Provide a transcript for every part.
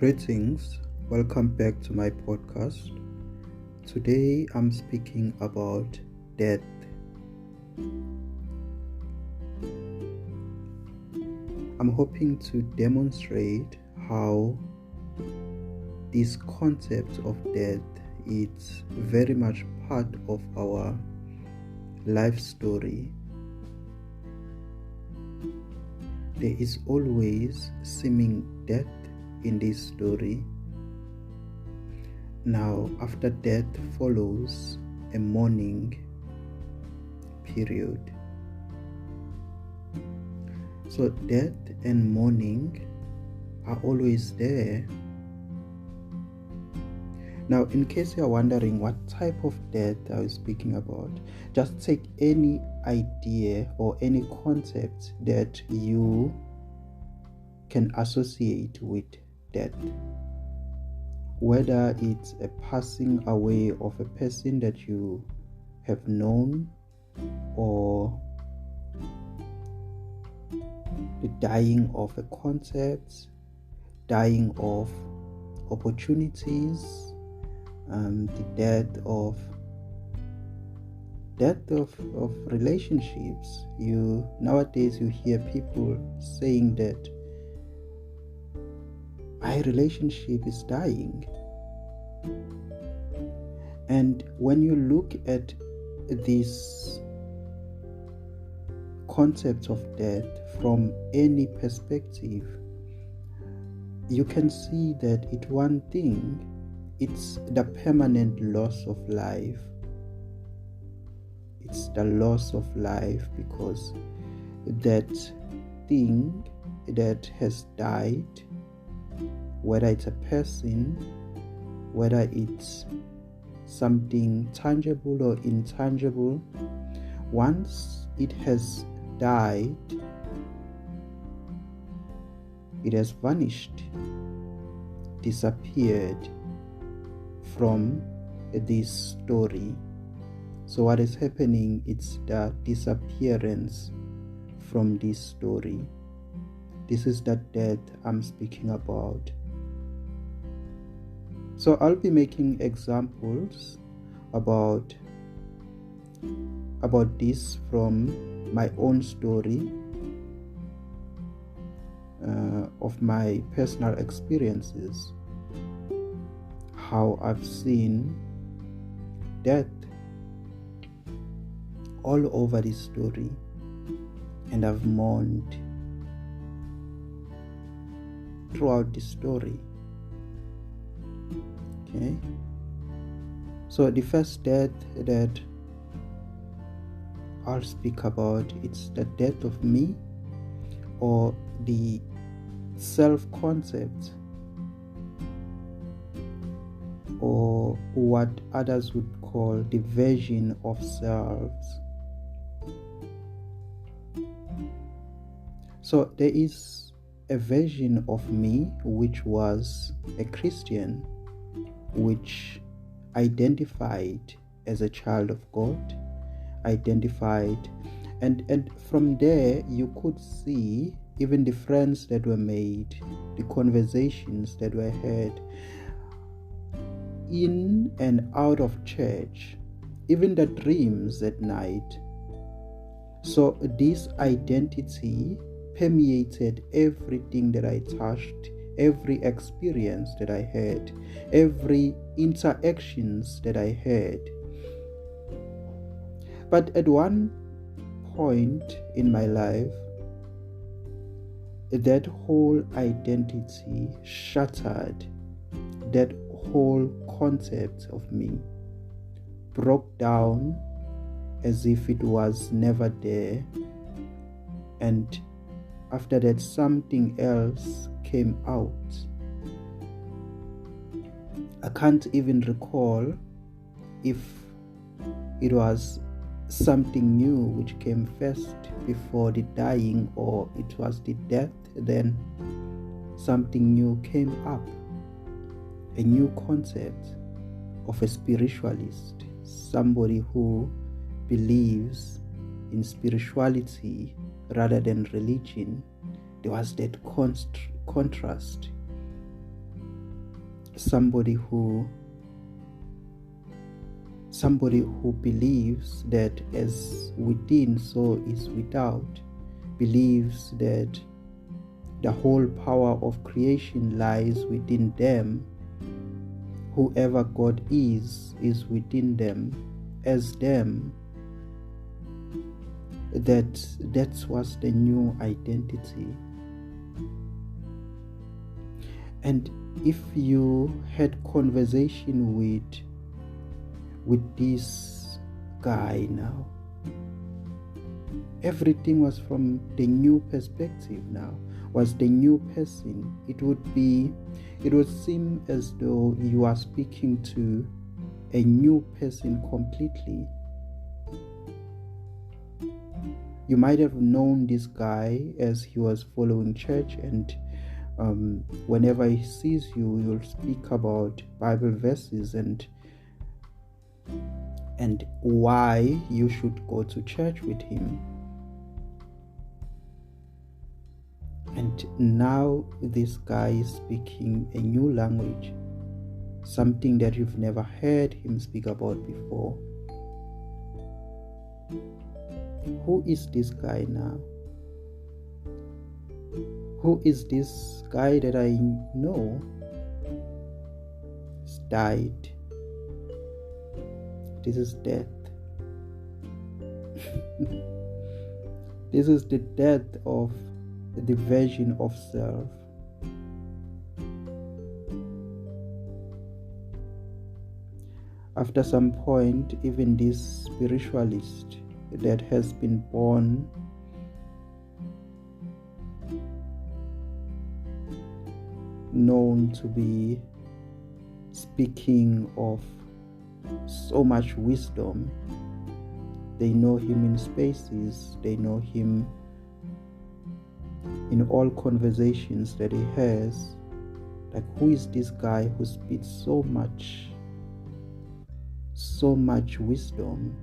Greetings, welcome back to my podcast. Today I'm speaking about death. I'm hoping to demonstrate how this concept of death is very much part of our life story. There is always seeming death in this story. Now, after death follows a mourning period. So death and mourning are always there. Now, in case you are wondering what type of death I was speaking about, just take any idea or any concept that you can associate with death. Whether it's a passing away of a person that you have known, or the dying of a concept, dying of opportunities, the death of relationships. Nowadays you hear people saying that my relationship is dying. And when you look at this concept of death from any perspective, you can see that it's the permanent loss of life. It's the loss of life because that thing that has died, whether it's a person, whether it's something tangible or intangible, once it has died, it has vanished, disappeared from this story. So what is happening? It's the disappearance from this story. This is the death I'm speaking about. So I'll be making examples about this from my own story, of my personal experiences, how I've seen death all over this story, and I've mourned throughout the story. Okay, so the first death that I'll speak about, it's the death of me, or the self-concept, or what others would call the version of selves. So there is a version of me which was a Christian, which identified as a child of God, and from there you could see even the friends that were made, the conversations that were had in and out of church, even the dreams at night. So this identity permeated everything that I touched, every experience that I had, every interactions that I had. But at one point in my life, that whole identity shattered. That whole concept of me broke down as if it was never there. And after that, something else came out. I can't even recall if it was something new which came first before the dying, or it was the death, then something new came up, a new concept of a spiritualist, somebody who believes in spirituality rather than religion. There was that contrast. somebody who believes that as within, so is without, believes that the whole power of creation lies within them. Whoever God is within them, as them. That was the new identity. And if you had conversation with this guy now, everything was from the new perspective now, was the new person. It would seem as though you are speaking to a new person completely. You might have known this guy as he was following church, and whenever he sees you, you'll speak about Bible verses and why you should go to church with him. And now this guy is speaking a new language, something that you've never heard him speak about before. Who is this guy now? Who is this guy that I know? He's died. This is death. This is the death of the version of self. After some point, even this spiritualist that has been born known to be speaking of so much wisdom, they know him in spaces, they know him in all conversations that he has. Like, who is this guy who speaks so much wisdom,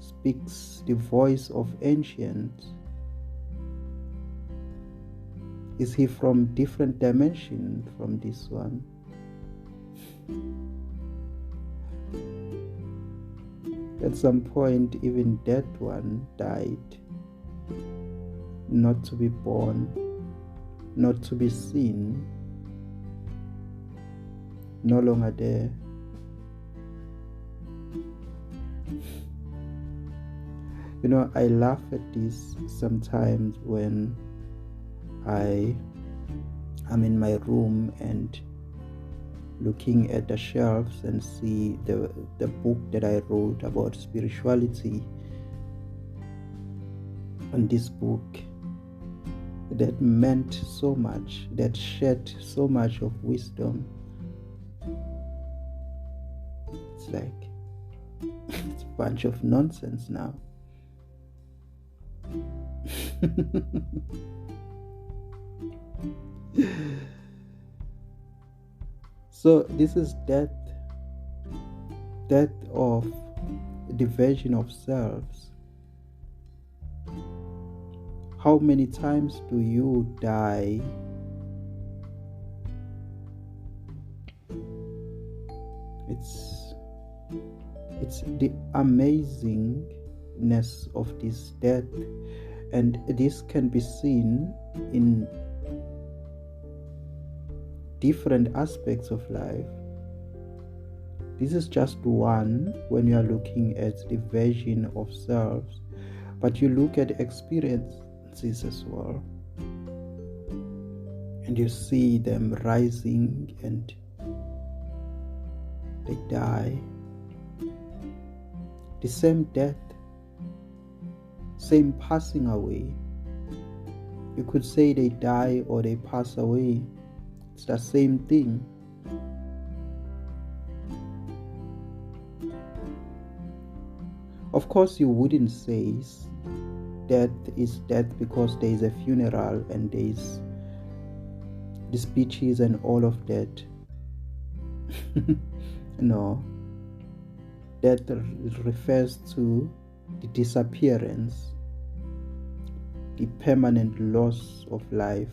speaks the voice of ancients? Is he from different dimension from this one? At some point, even that one died, not to be born, not to be seen, no longer there. You know, I laugh at this sometimes when I am in my room and looking at the shelves and see the book that I wrote about spirituality. And this book that meant so much, that shed so much of wisdom. It's like, it's a bunch of nonsense now. So this is death of the version of selves. How many times do you die? It's the amazingness of this death, and this can be seen in different aspects of life. This is just one when you are looking at the version of selves, but you look at experiences as well, and you see them rising and they die. The same death, same passing away. You could say they die or they pass away. It's the same thing. Of course, you wouldn't say death is death because there is a funeral and there is the speeches and all of that. No. Death refers to the disappearance, the permanent loss of life.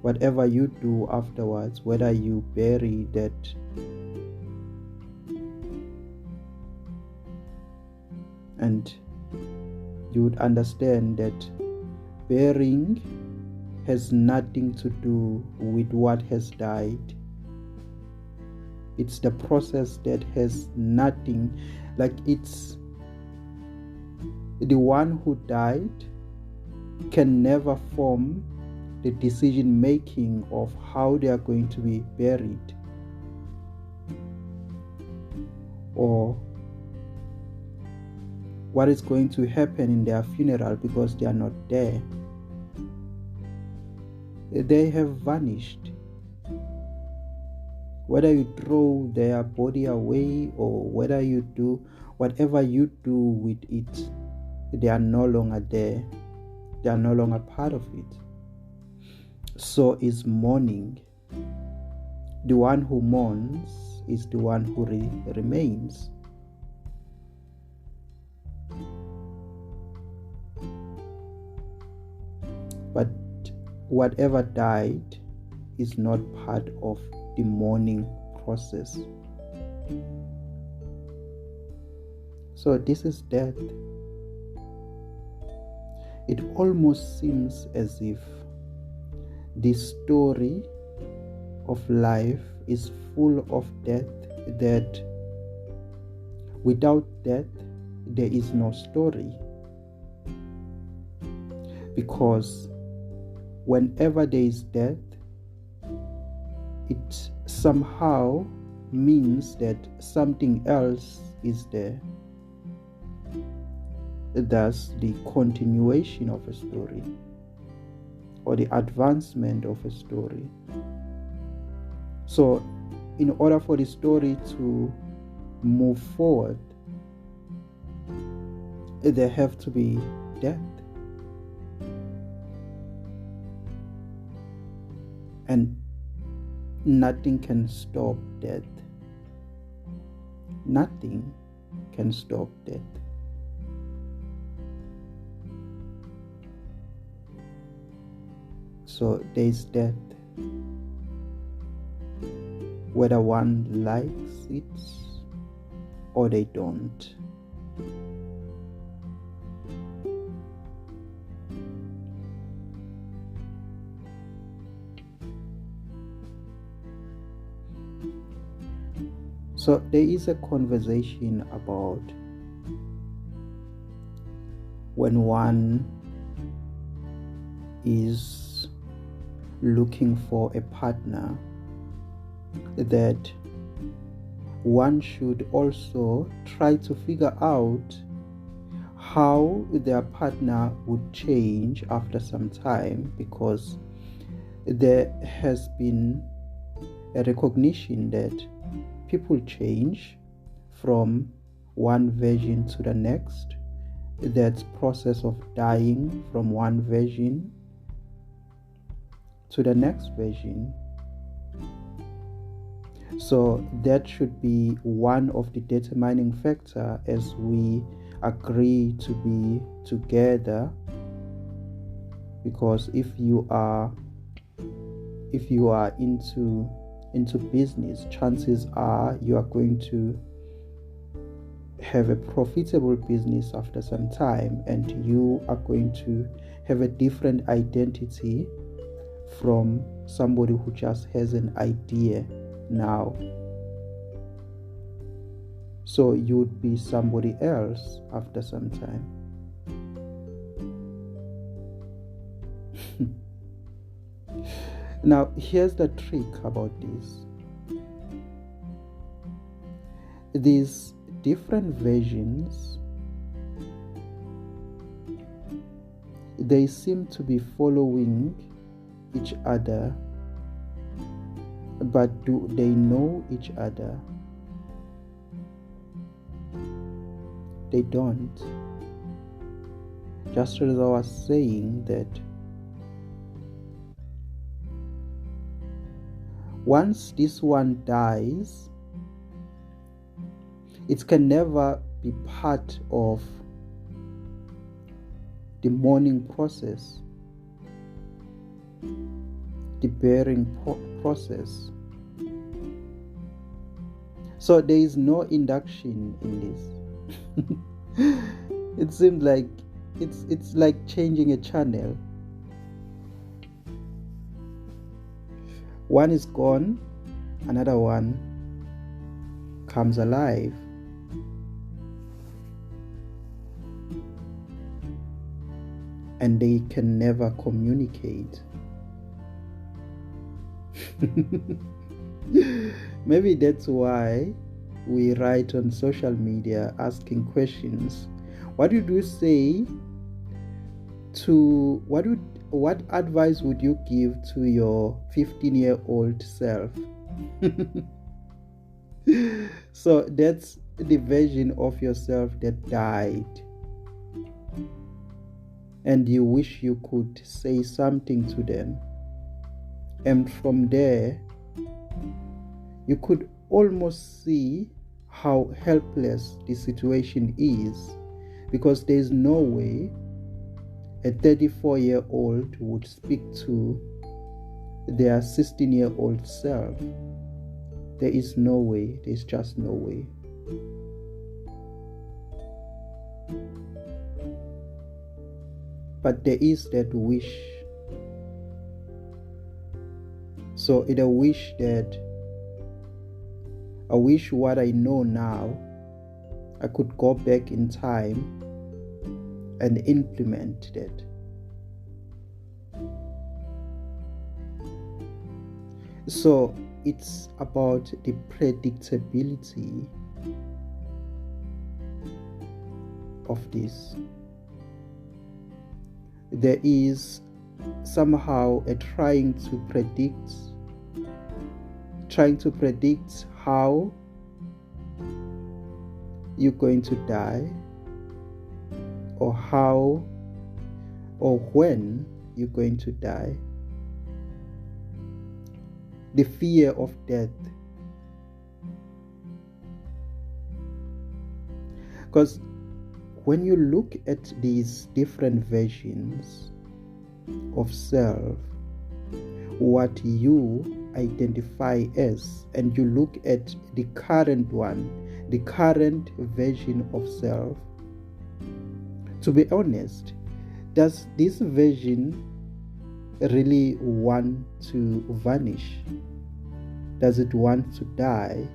whatever you do afterwards, whether you bury that and you would understand that burying has nothing to do with what has died. It's the process that has nothing, like it's the one who died can never form the decision making of how they are going to be buried or what is going to happen in their funeral, because they are not there. They have vanished. Whether you throw their body away or whether you do whatever you do with it, they are no longer there. They are no longer part of it. So is mourning. The one who mourns is the one who remains. But whatever died is not part of the mourning process. So this is death. It almost seems as if the story of life is full of death, that without death there is no story. Because whenever there is death, it somehow means that something else is there. Thus, the continuation of a story or the advancement of a story. So, in order for the story to move forward, there have to be death. And nothing can stop death. Nothing can stop death. So there is death. Whether one likes it or they don't. So there is a conversation about when one is looking for a partner, that one should also try to figure out how their partner would change after some time, because there has been a recognition that people change from one version to the next. That process of dying from one version to the next version. So that should be one of the determining factor as we agree to be together. Because if you are into business, chances are you are going to have a profitable business after some time, and you are going to have a different identity from somebody who just has an idea now. So you would be somebody else after some time. Now, here's the trick about this. These different versions, they seem to be following each other, but do they know each other? They don't. Just as I was saying that once this one dies, it can never be part of the mourning process. the bearing process. So there is no induction in this. It seems like it's like changing a channel. One is gone, another one comes alive. And they can never communicate. Maybe that's why we write on social media asking questions. What would you say to what advice would you give to your 15-year-old self? So that's the version of yourself that died. And you wish you could say something to them. And from there, you could almost see how helpless the situation is, because there is no way a 34-year-old would speak to their 16-year-old self. There is no way. There's just no way. But there is that wish. So it's a wish that I wish what I know now, I could go back in time and implement that. So it's about the predictability of this. There is somehow a trying to predict how you're going to die, or how or when you're going to die. The fear of death. Because when you look at these different versions of self, what you identify as, and you look at the current one, the current version of self, to be honest, does this version really want to vanish? Does it want to die?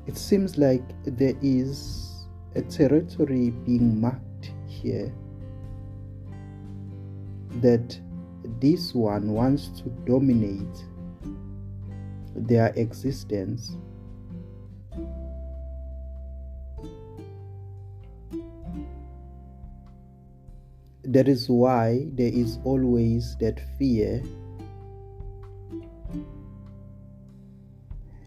It seems like there is a territory being marked here, that this one wants to dominate their existence. That is why there is always that fear.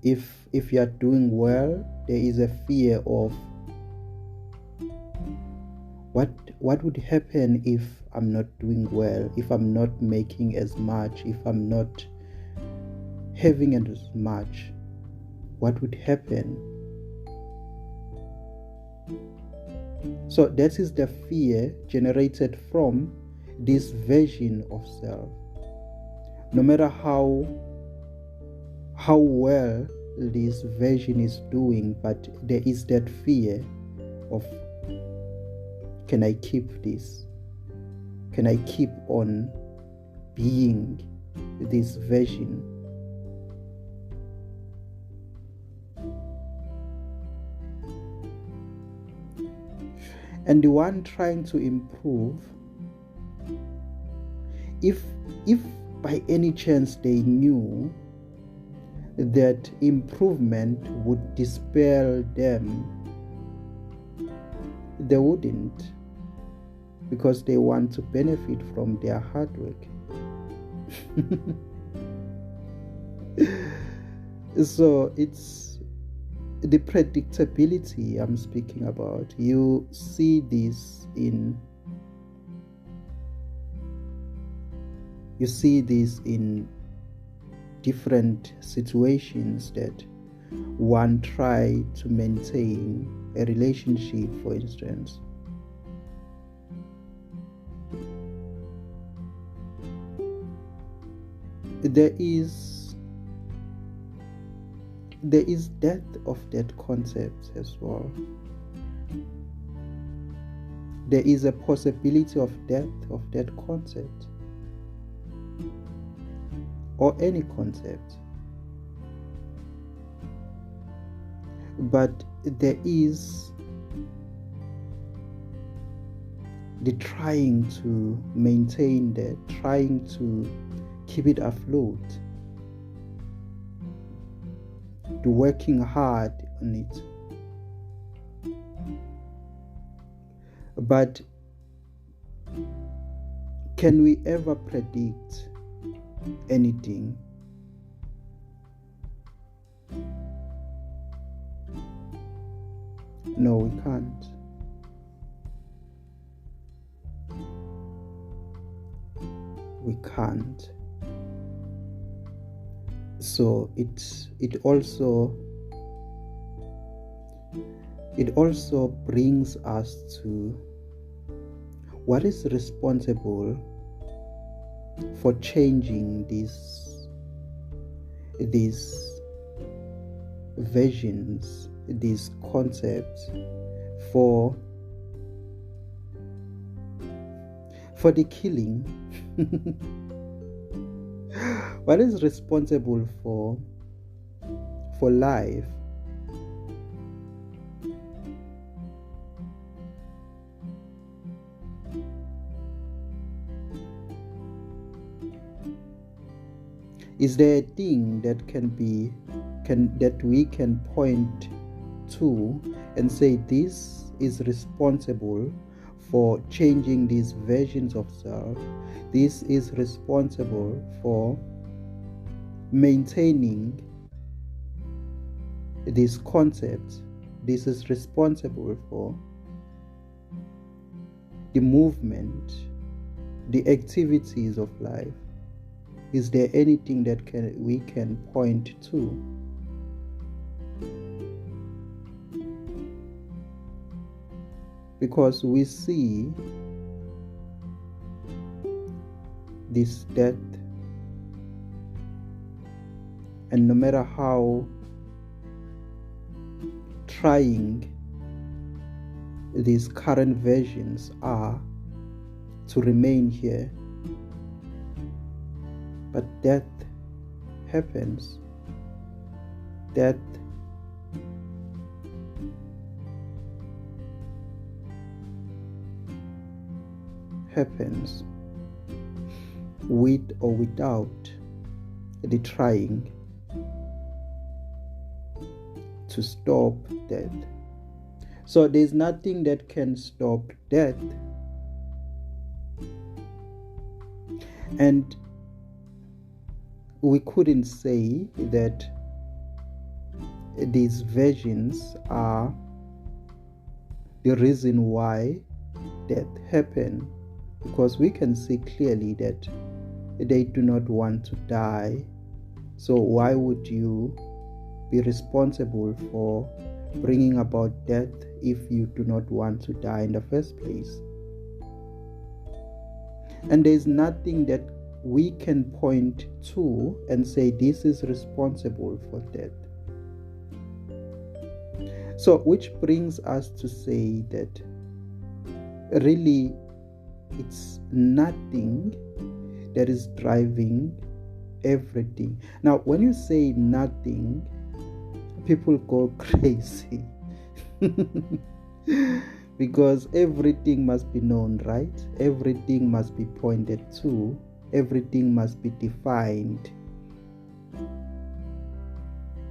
If you are doing well, there is a fear of what would happen if I'm not doing well, if I'm not making as much, if I'm not having as much. What would happen? So that is the fear generated from this version of self. No matter how well this version is doing, but there is that fear of, can I keep this? Can I keep on being this version? And the one trying to improve, if by any chance they knew that improvement would dispel them, they wouldn't, because they want to benefit from their hard work. So it's the predictability I'm speaking about. You see this in different situations, that one try to maintain a relationship, for instance. There is death of that concept as well. There is a possibility of death of that concept, or any concept. But there is the trying to maintain that, trying to keep it afloat, to working hard on it. But can we ever predict anything? No, we can't. We can't. So it also brings us to what is responsible for changing these visions, these concepts, for the killing. What is responsible for life? Is there a thing that we can point to and say this is responsible for changing these versions of self? This is responsible for maintaining these concepts. This is responsible for the movement, the activities of life. Is there anything that we can point to? Because we see this death, and no matter how trying these current versions are to remain here, but death happens. Death happens with or without the trying to stop death. So there's nothing that can stop death. And we couldn't say that these versions are the reason why death happened, because we can see clearly that they do not want to die. So why would you be responsible for bringing about death if you do not want to die in the first place? And there's nothing that we can point to and say this is responsible for death. So which brings us to say that really it's nothing that is driving everything. Now when you say nothing, people go crazy. Because everything must be known, right? Everything must be pointed to. Everything must be defined.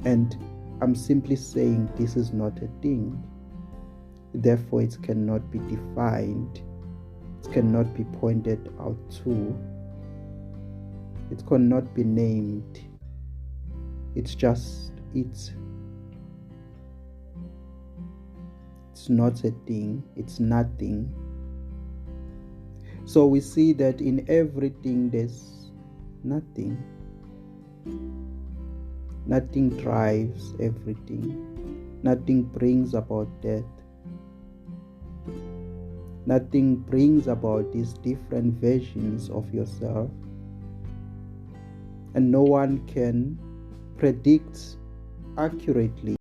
And I'm simply saying this is not a thing. Therefore, it cannot be defined. It cannot be pointed out to. It cannot be named. It's not a thing. It's nothing. So we see that in everything there's nothing. Nothing drives everything. Nothing brings about death. Nothing brings about these different versions of yourself. And no one can predict accurately